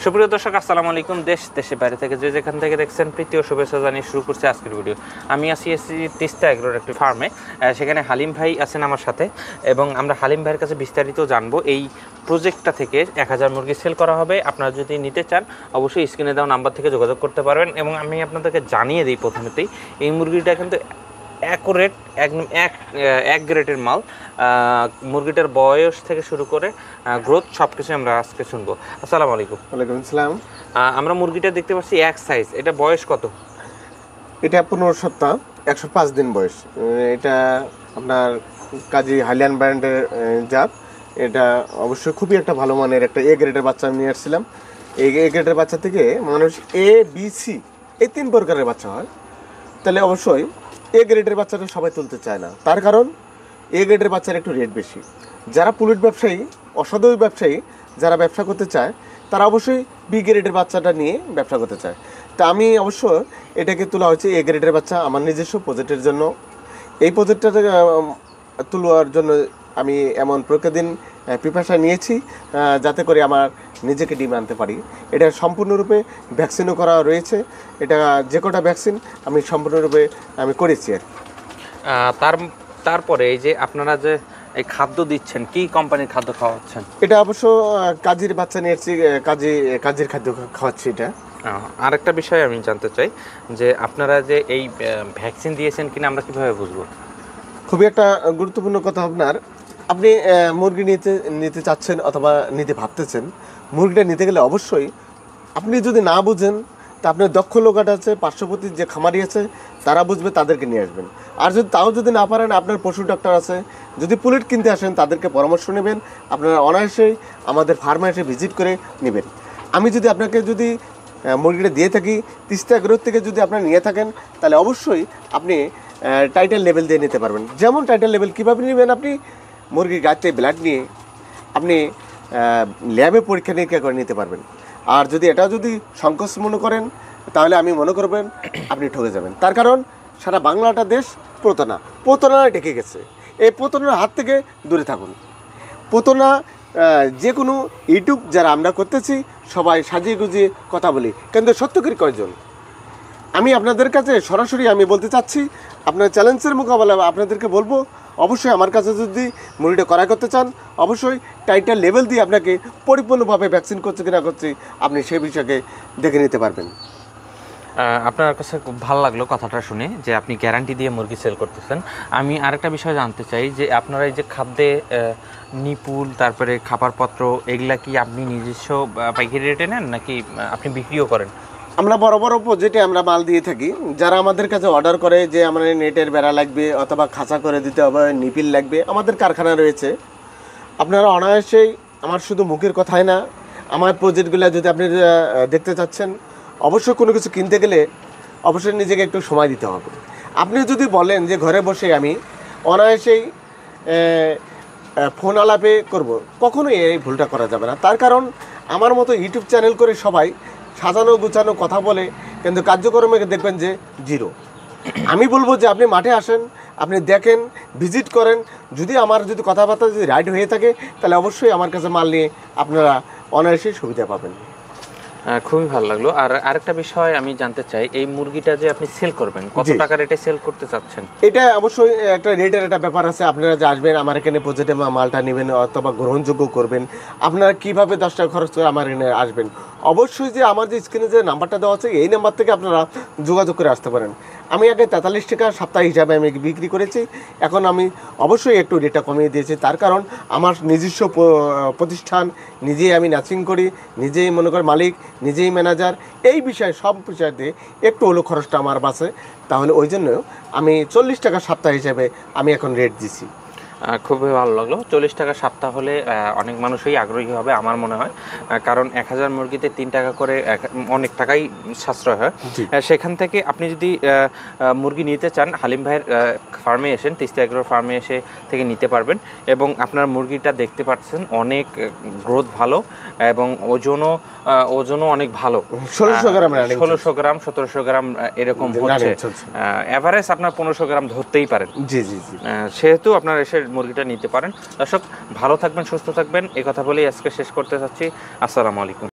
সুপ্রিয় দর্শক, আসসালামু আলাইকুম। দেশের বাইরে থেকে যে যেখান থেকে দেখছেন প্রীতি ও শুভেচ্ছা জানিয়ে শুরু করছি আজকের ভিডিও। আমি আছি তিস্তা এগ্রোর একটি ফার্মে। সেখানে হালিম ভাই আছেন আমার সাথে এবং আমরা হালিম ভাইয়ের কাছে বিস্তারিত জানবো। এই প্রজেক্টটা থেকে 1000 মুরগি সেল করা হবে। আপনারা যদি নিতে চান অবশ্যই স্ক্রিনে দেওয়া নাম্বার থেকে যোগাযোগ করতে পারবেন। এবং আমি আপনাদেরকে জানিয়ে দিই প্রথমেতেই, এই মুরগিটা কিন্তু অ্যাকুরেট, একদম এক গ্রেডের মাল। মুরগিটার বয়স থেকে শুরু করে গ্রোথ সব কিছু আমরা আজকে শুনবো। আসসালামু আলাইকুম। ওয়ালাইকুম আসসালাম। আমরা মুরগিটা দেখতে পাচ্ছি এক সাইজ। এটা বয়স কত? এটা 15 সপ্তাহ 105 দিন বয়স। এটা আপনার কাজী হালিয়ান ব্র্যান্ডের জাত। এটা অবশ্যই খুবই একটা ভালো মানের একটা এ গ্রেডের বাচ্চা আমি নিয়ে আসছিলাম। এই এ গ্রেডের বাচ্চা থেকে মানুষ এ বি সি এই 3 প্রকারের বাচ্চা হয়। তাহলে অবশ্যই এ গ্রেডের বাচ্চাটা সবাই তুলতে চায় না, তার কারণ এ গ্রেডের বাচ্চার একটু রেট বেশি। যারা পুলিট ব্যবসায়ী, অসাধু ব্যবসায়ী যারা ব্যবসা করতে চায় তারা অবশ্যই বি গ্রেডের বাচ্চাটা নিয়ে ব্যবসা করতে চায়। তা আমি অবশ্য এটাকে তোলা হচ্ছে এ গ্রেডের বাচ্চা আমার নিজস্ব প্রজেক্টের জন্য। এই প্রজেক্টটা তোলার জন্য আমি এমন প্রতিদিন প্রিপারেশন নিয়েছি যাতে করে আমার নিজেকে ডিম আনতে পারি। এটা সম্পূর্ণরূপে ভ্যাকসিনও করা রয়েছে। এটা যে কটা ভ্যাকসিন আমি সম্পূর্ণরূপে আমি করেছি আর তারপরে এই যে আপনারা যে এই খাদ্য দিচ্ছেন, কি কোম্পানির খাদ্য খাওয়াচ্ছেন? এটা অবশ্য কাজীর বাচ্চা নিয়েছি, কাজীর খাদ্য খাওয়াচ্ছি এটা। আরেকটা বিষয় আমি জানতে চাই যে আপনারা যে এই ভ্যাকসিন দিয়েছেন কিনা আমরা কিভাবে বুঝবো? খুবই একটা গুরুত্বপূর্ণ কথা। আপনি মুরগি নিতে চাচ্ছেন অথবা নিতে ভাবতেছেন, মুরগিটা নিতে গেলে অবশ্যই আপনি যদি না বুঝেন তা আপনার দক্ষ লোকাটা আছে, পার্শ্ববর্তী যে খামারি আছে তারা বুঝবে, তাদেরকে নিয়ে আসবেন। আর যদি না পারেন, আপনার পশু ডাক্তার আছে, যদি পুলেট কিনতে আসেন তাদেরকে পরামর্শ নেবেন। আপনারা অনায়াসেই আমাদের ফার্মে এসে ভিজিট করে নেবেন। আমি যদি আপনাকে মুরগিটা দিয়ে থাকি, তিস্তা এগ্রো থেকে যদি আপনারা নিয়ে থাকেন তাহলে অবশ্যই আপনি টাইটেল লেভেল দিয়ে নিতে পারবেন। যেমন টাইটেল লেভেল কীভাবে নেবেন, আপনি মুরগির গাছ থেকে ব্লাড নিয়ে আপনি ল্যাবে পরীক্ষা নিরীক্ষা করে নিতে পারবেন। আর যদি সংকোচ মনে করেন তাহলে আমি মনে করবেন আপনি ঠকে যাবেন। তার কারণ সারা বাংলাটা দেশ প্রতারণায় ঢেকে গেছে। এই প্রতারণার হাত থেকে দূরে থাকুন। প্রতারণা যে কোনো ইউটিউব যারা আমরা করতেছি সবাই সাজিয়ে গুজিয়ে কথা বলি, কিন্তু সত্যিকার কয়জন? আমি আপনাদের কাছে সরাসরি আমি বলতে চাচ্ছি, আপনার চ্যালেঞ্জের মোকাবেলা আপনাদেরকে বলবো, অবশ্যই আমার কাছে যদি মুরগিটা ক্রয় করতে চান অবশ্যই টাইটেল লেভেল দিয়ে আপনাকে পরিপূর্ণভাবে ভ্যাকসিন করছে কিনা করছি আপনি সেই বিষয়কে দেখে নিতে পারবেন। আপনার কাছে খুব ভালো লাগলো কথাটা শুনে যে আপনি গ্যারান্টি দিয়ে মুরগি সেল করতেছেন। আমি আরেকটা বিষয় জানতে চাই যে আপনারা এই যে খাদ্যে নিপুল, তারপরে খাবারপত্র, এগুলা কি আপনি নিজস্ব পাইকারি রেটে নেন নাকি আপনি বিক্রিও করেন? আমরা বড় বড় প্রজেক্টে আমরা মাল দিয়ে থাকি। যারা আমাদের কাছে অর্ডার করে যে আমার নেটের বেড়া লাগবে অথবা খাঁচা করে দিতে হবে, নিপিল লাগবে, আমাদের কারখানা রয়েছে। আপনারা অনায়াসেই, আমার শুধু মুখের কথাই না, আমার প্রজেক্টগুলো যদি আপনি দেখতে চাচ্ছেন অবশ্যই কোনো কিছু কিনতে গেলে অবশ্যই নিজেকে একটু সময় দিতে হবে। আপনি যদি বলেন যে ঘরে বসে আমি অনায়াসেই ফোন আলাপে করব, কখনোই এই ভুলটা করা যাবে না। তার কারণ আমার মতো ইউটিউব চ্যানেল করে সবাই সাজানো গুছানো কথা বলে, কিন্তু কার্যক্রমে দেখবেন যে জিরো। আমি বলবো যে আপনি মাঠে আসেন, আপনি দেখেন, ভিজিট করেন। যদি কথাবার্তা রাইট হয়ে থাকে তাহলে অবশ্যই আমার কাছে মাল নিয়ে আপনারা অনায়াসেই সুবিধা পাবেন। খুবই ভালো লাগলো। আর আরেকটা বিষয় আমি জানতে চাই, এই মুরগিটা যে আপনি সেল করবেন কত টাকা রেটে সেল করতে চাচ্ছেন? এটা অবশ্যই একটা রেটের একটা ব্যাপার আছে। আপনারা যে আসবেন আমার এখানে প্রজেক্টে মালটা নেবেন অথবা গ্রহণযোগ্য করবেন, আপনারা কীভাবে 10 টাকা খরচ করে আমার এখানে আসবেন, অবশ্যই যে আমার যে স্ক্রিনে যে নাম্বারটা দেওয়া আছে এই নাম্বার থেকে আপনারা যোগাযোগ করে আসতে পারেন। আমি আগে 43 টাকা সপ্তাহ হিসাবে আমি বিক্রি করেছি, এখন আমি অবশ্যই একটু রেটটা কমিয়ে দিয়েছি। তার কারণ আমার নিজস্ব প্রতিষ্ঠান, নিজেই আমি নার্সিং করি, নিজেই মনে করি মালিক, নিজেই ম্যানেজার। এই বিষয়ে সব বিষয়তে একটু হলো খরচটা আমার বাঁচে। তাহলে ওই জন্য আমি 40 টাকা সপ্তাহ হিসাবে আমি এখন রেট দিছি। খুবই ভালো লাগলো। 40 টাকা সপ্তাহ হলে অনেক মানুষই আগ্রহী হবে আমার মনে হয়, কারণ 1000 মুরগিতে 3 টাকা করে অনেক টাকাই সাশ্রয় হয়। সেখান থেকে আপনি যদি মুরগি নিতে চান হালিম ভাইয়ের ফার্মে এসেন, তিস্তা এগ্রোর ফার্মে এসে থেকে নিতে পারবেন। এবং আপনার মুরগিটা দেখতে পাচ্ছেন অনেক গ্রোথ ভালো এবং ওজনও অনেক ভালো। 1600 গ্রাম 1700 গ্রাম এরকম হচ্ছে। এভারেজ আপনার 1500 গ্রাম ধরতেই পারেন। জি। সেহেতু আপনার এসে মুরগিটা নিতে পারেন। দর্শক ভালো থাকবেন, সুস্থ থাকবেন, এই কথা বলেই আজকে শেষ করতে চাচ্ছি। আসসালামু আলাইকুম।